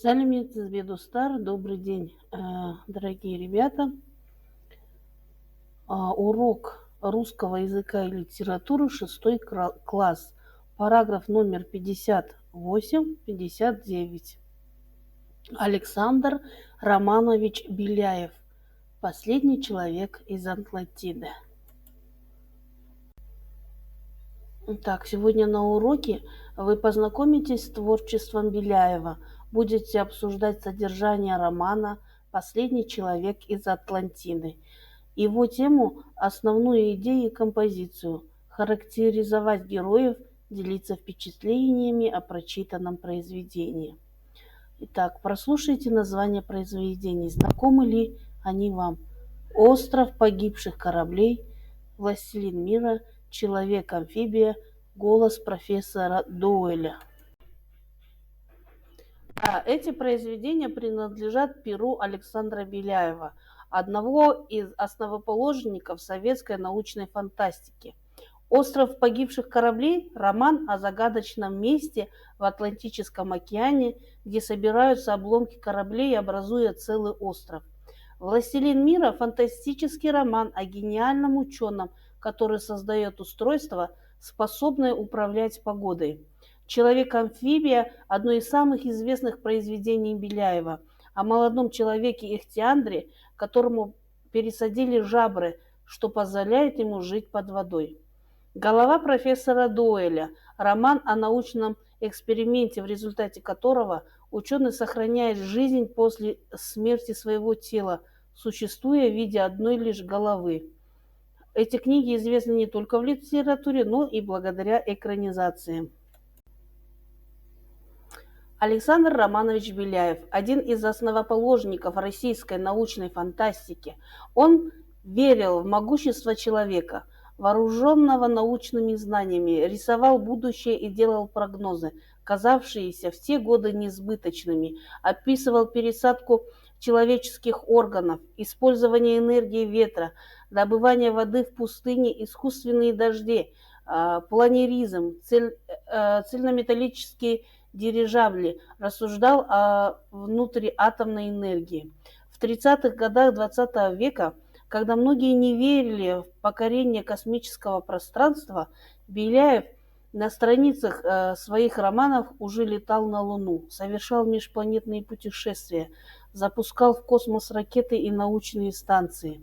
Салют из Бедустар. Добрый день, дорогие ребята. Урок русского языка и литературы, 6 класс, параграф номер 58-59. Александр Романович Беляев. Последний человек из Атлантиды. Так, сегодня на уроке вы познакомитесь с творчеством Беляева, будете обсуждать содержание романа «Последний человек из Атлантиды», его тему, основную идею и композицию, характеризовать героев, делиться впечатлениями о прочитанном произведении. Итак, прослушайте названия произведений. Знакомы ли они вам? «Остров погибших кораблей», «Властелин мира», «Человек-амфибия», «Голос профессора Доуэля». Эти произведения принадлежат перу Александра Беляева, одного из основоположников советской научной фантастики. «Остров погибших кораблей» – роман о загадочном месте в Атлантическом океане, где собираются обломки кораблей, образуя целый остров. «Властелин мира» – фантастический роман о гениальном ученом, который создает устройство, способное управлять погодой. «Человек-амфибия» – одно из самых известных произведений Беляева о молодом человеке Ихтиандре, которому пересадили жабры, что позволяет ему жить под водой. «Голова профессора Доуэля» – роман о научном эксперименте, в результате которого ученый сохраняет жизнь после смерти своего тела, существуя в виде одной лишь головы. Эти книги известны не только в литературе, но и благодаря экранизации. Александр Романович Беляев – один из основоположников российской научной фантастики. Он верил в могущество человека, вооруженного научными знаниями, рисовал будущее и делал прогнозы, казавшиеся в те годы несбыточными, описывал пересадку человеческих органов, использование энергии ветра, добывание воды в пустыне, искусственные дожди, планеризм, цельнометаллические дирижабли, рассуждал о внутриатомной энергии. В 30-х годах XX века, когда многие не верили в покорение космического пространства, Беляев на страницах своих романов уже летал на Луну, совершал межпланетные путешествия, запускал в космос ракеты и научные станции.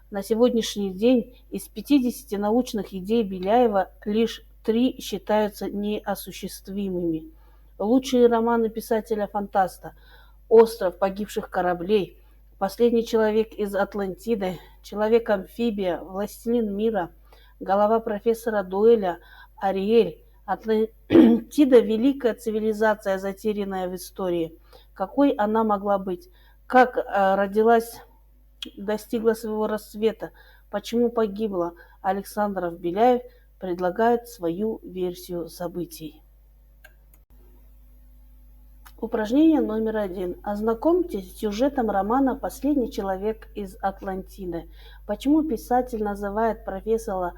На сегодняшний день из 50 научных идей Беляева лишь 3 считаются неосуществимыми. Лучшие романы писателя-фантаста: «Остров погибших кораблей», «Последний человек из Атлантиды», «Человек-амфибия», «Властелин мира», «Голова профессора Доуэля», «Ариэль». Атлантида – великая цивилизация, затерянная в истории. Какой она могла быть? Как родилась, достигла своего расцвета? Почему погибла? Александр Беляев предлагает свою версию событий. Упражнение номер 1. Ознакомьтесь с сюжетом романа «Последний человек из Атлантиды». Почему писатель называет профессора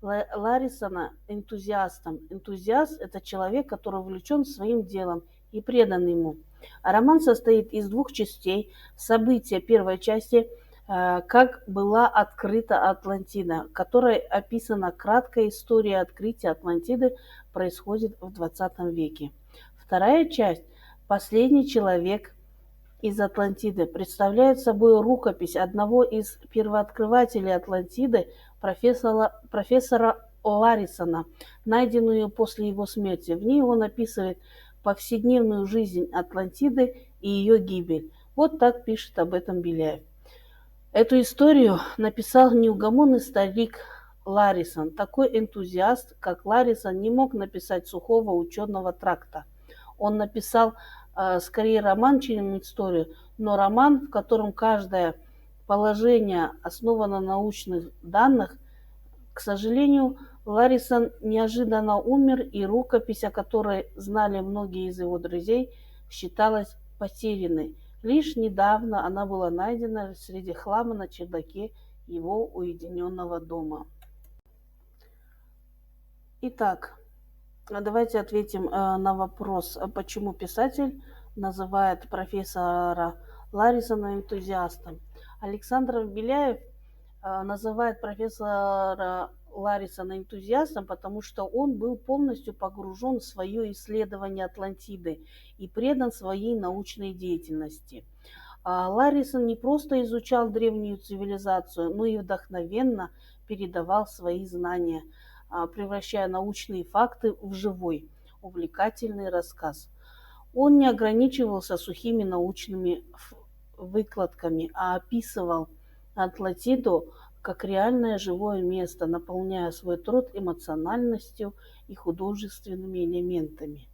Ларрисона энтузиастом? Энтузиаст – это человек, который увлечен своим делом и предан ему. Роман состоит из 2 частей. События первой части – как была открыта Атлантида, которой описана краткая история открытия Атлантиды, происходит в 20 веке. Вторая часть «Последний человек из Атлантиды» представляет собой рукопись одного из первооткрывателей Атлантиды, профессора Ларрисона, найденную после его смерти. В ней он описывает повседневную жизнь Атлантиды и ее гибель. Вот так пишет об этом Беляев. Эту историю написал неугомонный старик Ларрисон. Такой энтузиаст, как Ларрисон, не мог написать сухого ученого тракта. Он написал скорее роман, чем историю, но роман, в котором каждое положение основано на научных данных. К сожалению, Ларрисон неожиданно умер, и рукопись, о которой знали многие из его друзей, считалась потерянной. Лишь недавно она была найдена среди хлама на чердаке его уединенного дома. Итак, Давайте ответим на вопрос, почему писатель называет профессора Ларисона энтузиастом. Александр Беляев называет профессора Ларисона энтузиастом, потому что он был полностью погружен в свое исследование Атлантиды и предан своей научной деятельности. Ларисон не просто изучал древнюю цивилизацию, но и вдохновенно передавал свои знания, превращая научные факты в живой, увлекательный рассказ. Он не ограничивался сухими научными выкладками, а описывал Атлантиду как реальное живое место, наполняя свой труд эмоциональностью и художественными элементами.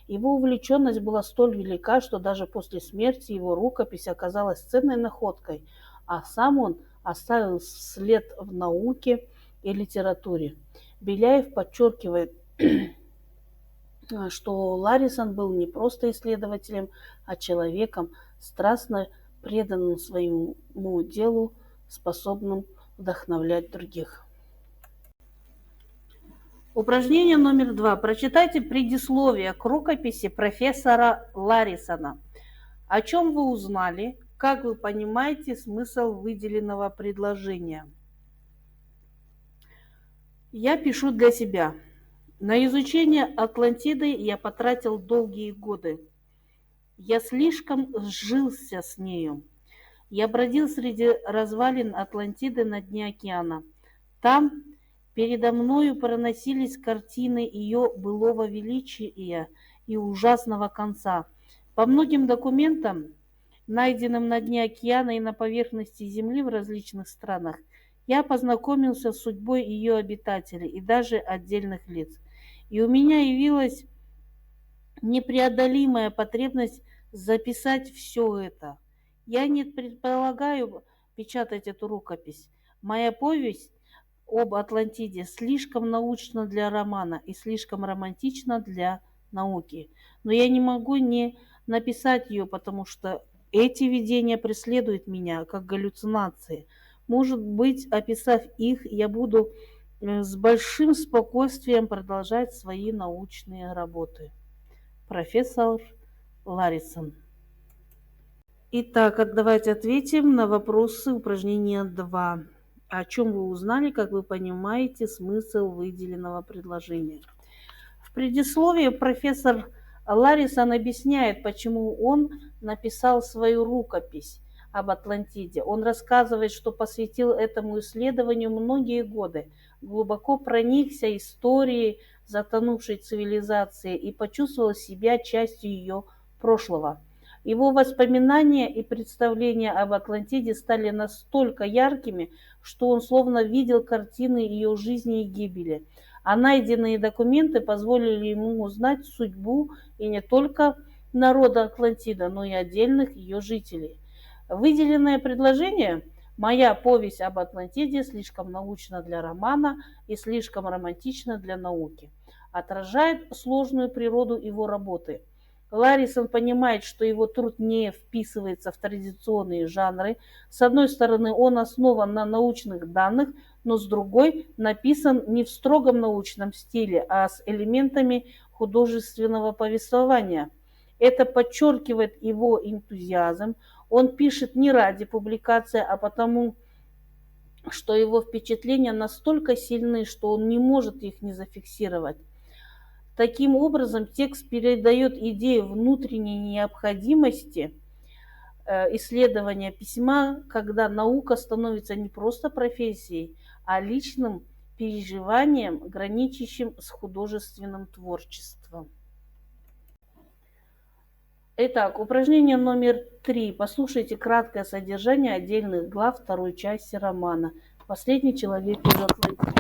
Его увлеченность была столь велика, что даже после смерти его рукопись оказалась ценной находкой, а сам он оставил след в науке и литературе. Беляев подчеркивает, что Ларисон был не просто исследователем, а человеком, страстно преданным своему делу, способным вдохновлять других. Упражнение номер 2. Прочитайте предисловие к рукописи профессора Ларисона. О чем вы узнали? Как вы понимаете смысл выделенного предложения? Я пишу для себя. На изучение Атлантиды я потратил долгие годы. Я слишком сжился с нею. Я бродил среди развалин Атлантиды на дне океана. Там передо мною проносились картины ее былого величия и ужасного конца. По многим документам, найденным на дне океана и на поверхности Земли в различных странах, я познакомился с судьбой ее обитателей и даже отдельных лиц. И у меня явилась непреодолимая потребность записать все это. Я не предполагаю печатать эту рукопись. Моя повесть об Атлантиде слишком научна для романа и слишком романтична для науки. Но я не могу не написать ее, потому что эти видения преследуют меня, как галлюцинации. Может быть, описав их, я буду с большим спокойствием продолжать свои научные работы. Профессор Ларисон. Итак, давайте ответим на вопросы упражнения 2. О чем вы узнали, как вы понимаете смысл выделенного предложения? В предисловии профессор Ларисон объясняет, почему он написал свою рукопись об Атлантиде. Он рассказывает, что посвятил этому исследованию многие годы, глубоко проникся историей затонувшей цивилизации и почувствовал себя частью ее прошлого. Его воспоминания и представления об Атлантиде стали настолько яркими, что он словно видел картины ее жизни и гибели. А найденные документы позволили ему узнать судьбу и не только народа Атлантида, но и отдельных ее жителей. Выделенное предложение «Моя повесть об Атлантиде слишком научна для романа и слишком романтична для науки» отражает сложную природу его работы. Ларисон понимает, что его труд не вписывается в традиционные жанры. С одной стороны, он основан на научных данных, но с другой написан не в строгом научном стиле, а с элементами художественного повествования. Это подчеркивает его энтузиазм. Он пишет не ради публикации, а потому, что его впечатления настолько сильны, что он не может их не зафиксировать. Таким образом, текст передает идею внутренней необходимости исследования письма, когда наука становится не просто профессией, а личным переживанием, граничащим с художественным творчеством. Итак, упражнение номер 3. Послушайте краткое содержание отдельных глав второй части романа «Последний человек из Атлантиды».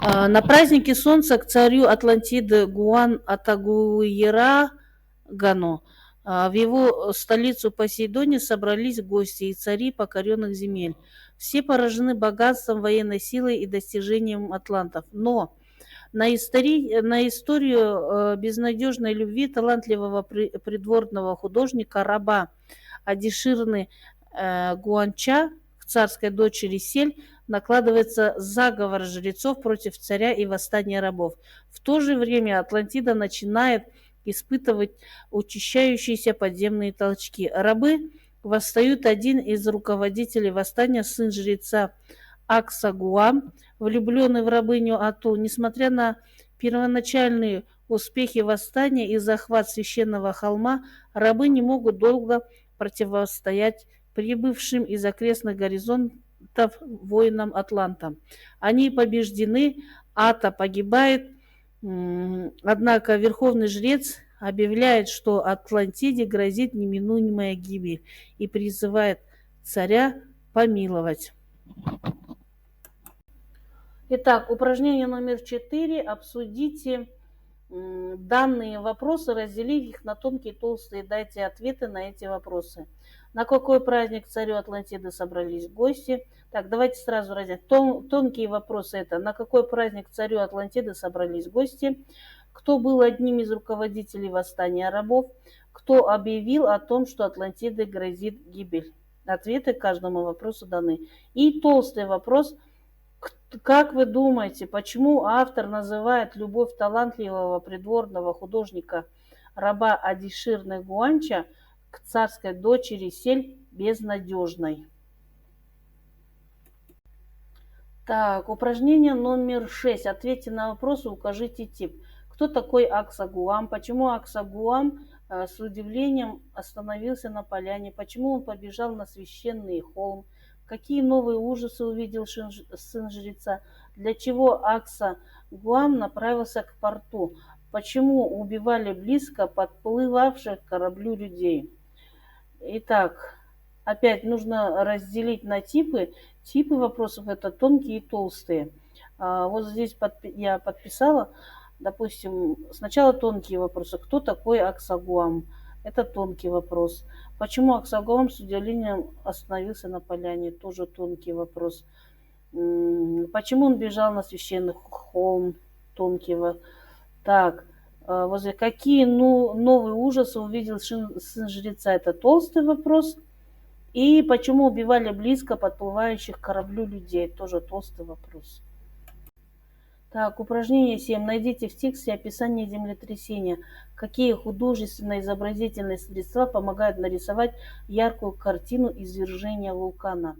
На празднике солнца к царю Атлантиды Гуан-Атагуирагану в его столицу Посейдоне собрались гости и цари покоренных земель. Все поражены богатством, военной силой и достижением атлантов. Но на историю безнадежной любви талантливого придворного художника раба Адиширны Гуанча к царской дочери Сель накладывается заговор жрецов против царя и восстание рабов. В то же время Атлантида начинает испытывать учащающиеся подземные толчки. Рабы восстают. Один из руководителей восстания, сын жреца Аксагуам, влюбленный в рабыню Ату, несмотря на первоначальные успехи восстания и захват священного холма, рабы не могут долго противостоять прибывшим из окрестных горизонтов воинам Атланта. Они побеждены, Ата погибает, однако верховный жрец объявляет, что Атлантиде грозит неминуемая гибель и призывает царя помиловать. Итак, упражнение номер 4. Обсудите данные вопросы, разделив их на тонкие и толстые, дайте ответы на эти вопросы. На какой праздник царю Атлантиды собрались гости? Так, давайте сразу разделим. Тонкие вопросы это: на какой праздник царю Атлантиды собрались гости? Кто был одним из руководителей восстания рабов? Кто объявил о том, что Атлантиде грозит гибель? Ответы к каждому вопросу даны. И толстый вопрос: как вы думаете, почему автор называет любовь талантливого придворного художника раба Адиширны Гуанча к царской дочери Сель безнадежной? Так, упражнение номер 6. Ответьте на вопросы, укажите тип. Кто такой Аксагуам? Почему Аксагуам с удивлением остановился на поляне? Почему он побежал на священный холм? Какие новые ужасы увидел сын жреца? Для чего Аксагуам направился к порту? Почему убивали близко подплывавших к кораблю людей? Итак, опять нужно разделить на типы. Типы вопросов это тонкие и толстые. Вот здесь я подписала, допустим, сначала тонкие вопросы. Кто такой Аксагуам? Это тонкий вопрос. Почему Аксагуам с удивлением остановился на поляне? Тоже тонкий вопрос. Почему он бежал на священный холм? Тонкий вопрос. Так, возле какие новые ужасы увидел сын жреца? Это толстый вопрос. И почему убивали близко подплывающих к кораблю людей? Тоже толстый вопрос. Так, упражнение 7. Найдите в тексте описание землетрясения. Какие художественно-изобразительные средства помогают нарисовать яркую картину извержения вулкана?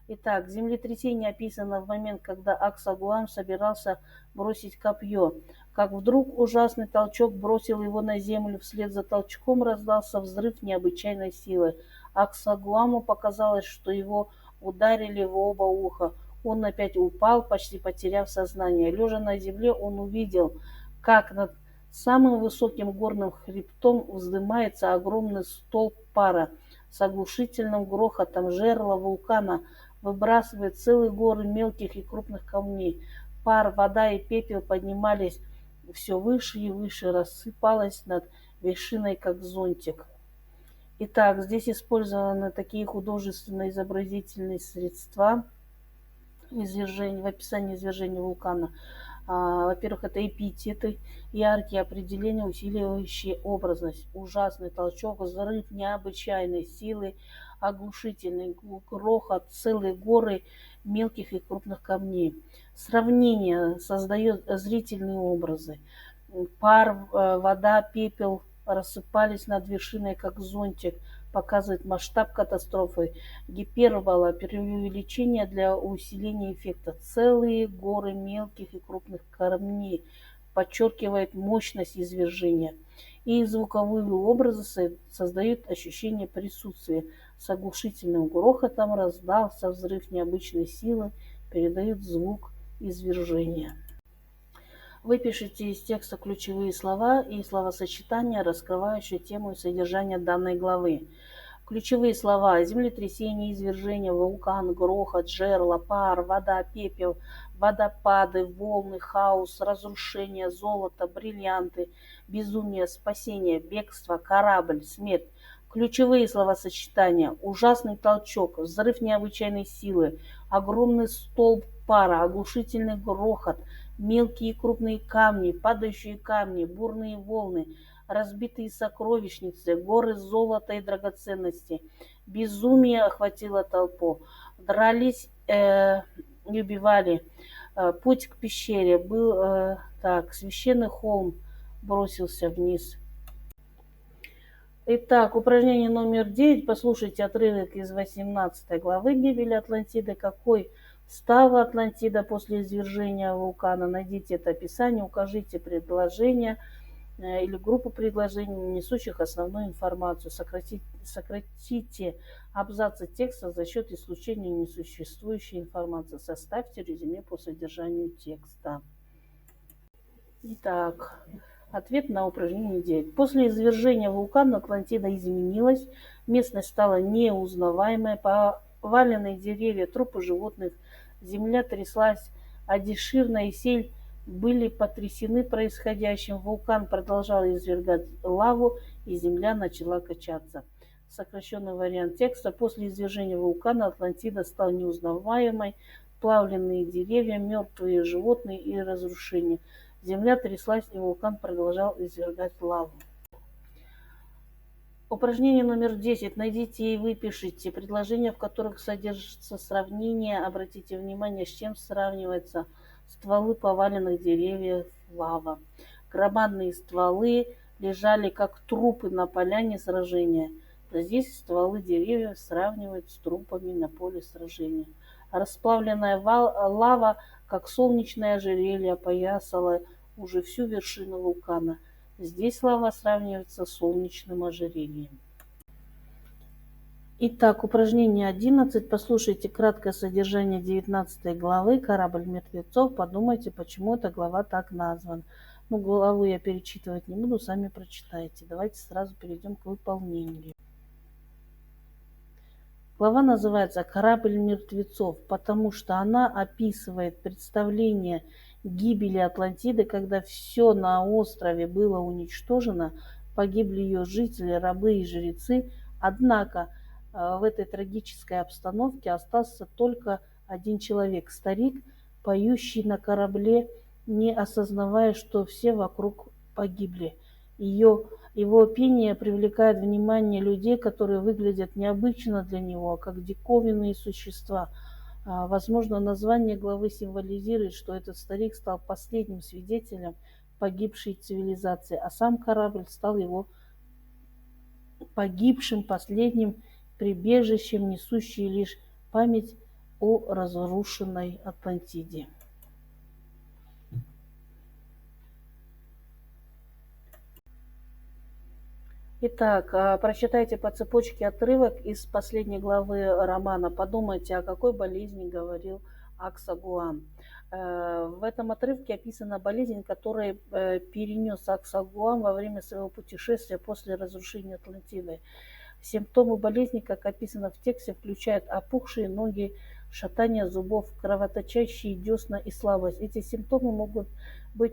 Итак, землетрясение описано в момент, когда Аксагуам собирался бросить копье. Как вдруг ужасный толчок бросил его на землю, вслед за толчком раздался взрыв необычайной силы. Аксагуаму показалось, что его ударили в оба уха. Он опять упал, почти потеряв сознание. Лежа на земле, он увидел, как над самым высоким горным хребтом вздымается огромный столб пара. С оглушительным грохотом жерла вулкана выбрасывает целые горы мелких и крупных камней. Пар, вода и пепел поднимались все выше и выше, рассыпалась над вершиной, как зонтик. Итак, здесь использованы такие художественно-изобразительные средства в описании извержения вулкана. Во-первых, это эпитеты, яркие определения, усиливающие образность. Ужасный толчок, взрыв необычайной силы, оглушительный грохот, целые горы мелких и крупных камней. Сравнение создает зрительные образы. Пар, вода, пепел рассыпались над вершиной, как зонтик, показывает масштаб катастрофы. Гипербола, преувеличение для усиления эффекта. Целые горы мелких и крупных камней подчеркивает мощность извержения. И звуковые образы создают ощущение присутствия. С оглушительным грохотом раздался взрыв необычной силы, передают звук извержения. Выпишите из текста ключевые слова и словосочетания, раскрывающие тему и содержание данной главы. Ключевые слова: землетрясение, извержение, вулкан, грохот, жерла, пар, вода, пепел, водопады, волны, хаос, разрушение, золото, бриллианты, безумие, спасение, бегство, корабль, смерть. Ключевые словосочетания: ужасный толчок, взрыв необычайной силы, огромный столб пара, оглушительный грохот, мелкие и крупные камни, падающие камни, бурные волны, разбитые сокровищницы, горы золота и драгоценностей. Безумие охватило толпу. дрались и убивали. Путь к пещере был так, священный холм бросился вниз. Итак, упражнение номер 9. Послушайте отрывок из 18 главы «Гибель Атлантиды». Какой стала Атлантида после извержения вулкана? Найдите это описание, укажите предложение или группу предложений, несущих основную информацию. Сократите абзацы текста за счет исключения несуществующей информации. Составьте резюме по содержанию текста. Итак, ответ на упражнение 9. После извержения вулкана Атлантида изменилась, местность стала неузнаваемой, поваленные деревья, трупы животных, земля тряслась, а Деширна и Сель были потрясены происходящим. Вулкан продолжал извергать лаву, и земля начала качаться. Сокращенный вариант текста. После извержения вулкана Атлантида стала неузнаваемой, плавленные деревья, мертвые животные и разрушения. Земля тряслась, и вулкан продолжал извергать лаву. Упражнение номер 10. Найдите и выпишите предложения, в которых содержится сравнение. Обратите внимание, с чем сравниваются стволы поваленных деревьев, лава. Громадные стволы лежали как трупы на поляне сражения. Здесь стволы деревьев сравнивают с трупами на поле сражения. Расплавленная лава, как солнечное ожерелье, опоясала уже всю вершину вулкана. Здесь лава сравнивается с солнечным ожерельем. Итак, упражнение 11. Послушайте краткое содержание 19 главы «Корабль мертвецов». Подумайте, почему эта глава так названа. Главу я перечитывать не буду, сами прочитайте. Давайте сразу перейдем к выполнению. Глава называется «Корабль мертвецов», потому что она описывает представление гибели Атлантиды, когда все на острове было уничтожено, погибли ее жители, рабы и жрецы. Однако в этой трагической обстановке остался только один человек, старик, поющий на корабле, не осознавая, что все вокруг погибли. Его пение привлекает внимание людей, которые выглядят необычно для него, как диковинные существа. Возможно, название главы символизирует, что этот старик стал последним свидетелем погибшей цивилизации, а сам корабль стал его погибшим последним прибежищем, несущий лишь память о разрушенной Атлантиде. Итак, прочитайте по цепочке отрывок из последней главы романа. Подумайте, о какой болезни говорил Аксагуам. В этом отрывке описана болезнь, которую перенес Аксагуам во время своего путешествия после разрушения Атлантиды. Симптомы болезни, как описано в тексте, включают опухшие ноги, шатание зубов, кровоточащие десна и слабость. Эти симптомы могут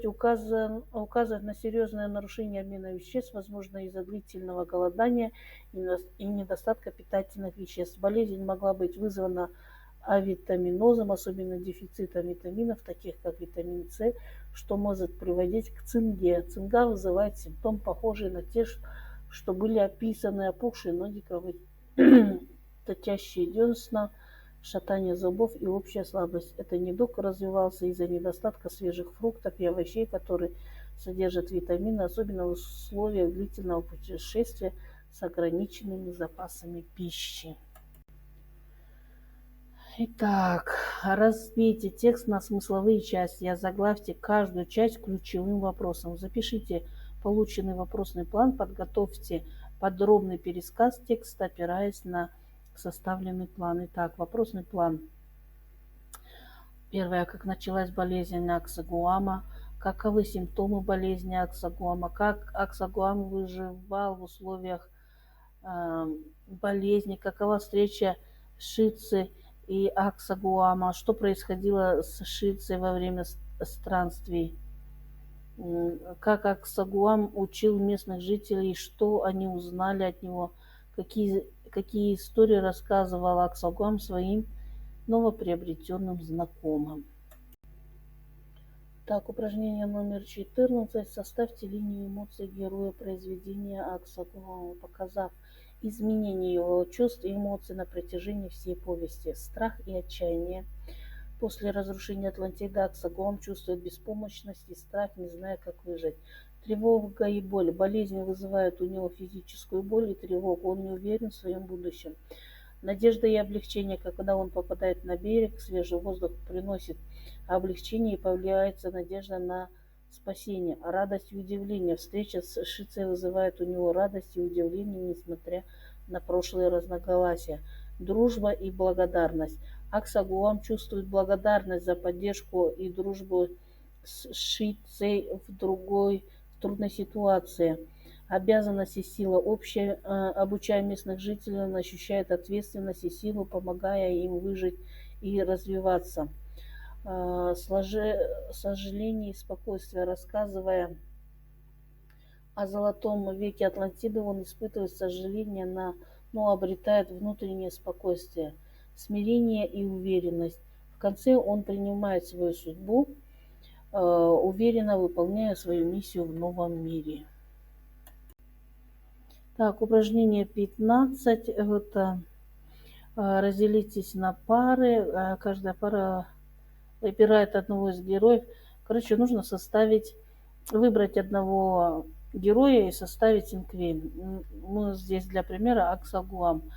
указывать на серьезное нарушение обмена веществ, возможно, из-за длительного голодания и недостатка питательных веществ. Болезнь могла быть вызвана авитаминозом, особенно дефицитом витаминов, таких как витамин С, что может приводить к цинге. Цинга вызывает симптом, похожий на те, что были описаны: опухшие ноги, кровоточащие десна, шатание зубов и общая слабость. Этот недуг развивался из-за недостатка свежих фруктов и овощей, которые содержат витамины, особенно в условиях длительного путешествия с ограниченными запасами пищи. Итак, разбейте текст на смысловые части и озаглавьте каждую часть ключевым вопросом. Запишите полученный вопросный план, подготовьте подробный пересказ текста, опираясь на составленный план. Итак, вопросный план. Первое. Как началась болезнь Аксагуама? Каковы симптомы болезни Аксагуама? Как Аксагуам выживал в условиях болезни? Какова встреча Шицы и Аксагуама? Что происходило с Шицей во время странствий? Как Аксагуам учил местных жителей, что они узнали от него? Какие истории рассказывал Аксагуам своим новоприобретенным знакомым? Так, упражнение номер 14. Составьте линию эмоций героя произведения Аксагуама, показав изменение его чувств и эмоций на протяжении всей повести. Страх и отчаяние. После разрушения Атлантиды Аксагуам чувствует беспомощность и страх, не зная, как выжить. Тревога и боль. Болезнь вызывает у него физическую боль и тревогу. Он не уверен в своем будущем. Надежда и облегчение. Когда он попадает на берег, свежий воздух приносит облегчение и появляется надежда на спасение. Радость и удивление. Встреча с Шицей вызывает у него радость и удивление, несмотря на прошлые разногласия. Дружба и благодарность. Аксагуам чувствует благодарность за поддержку и дружбу с Шицей в трудной ситуации. Обязанность и сила. Обучая местных жителей, он ощущает ответственность и силу, помогая им выжить и развиваться. Сожаление и спокойствие. Рассказывая о золотом веке Атлантиды, он испытывает сожаление, но обретает внутреннее спокойствие, смирение и уверенность. В конце он принимает свою судьбу, уверенно выполняя свою миссию в новом мире. Так, упражнение 15. Это разделитесь на пары. Каждая пара выбирает одного из героев. Короче, нужно выбрать одного героя и составить синквейн. Мы здесь для примера Аксагуам.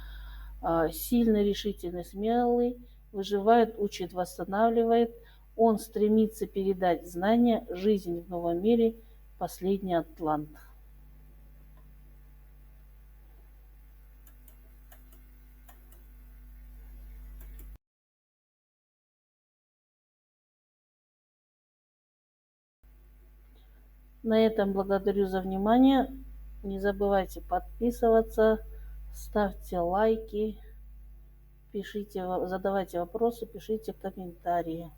Сильный, решительный, смелый, выживает, учит, восстанавливает. Он стремится передать знания, жизнь в новом мире, последний атлант. На этом благодарю за внимание. Не забывайте подписываться, ставьте лайки, задавайте вопросы, пишите комментарии.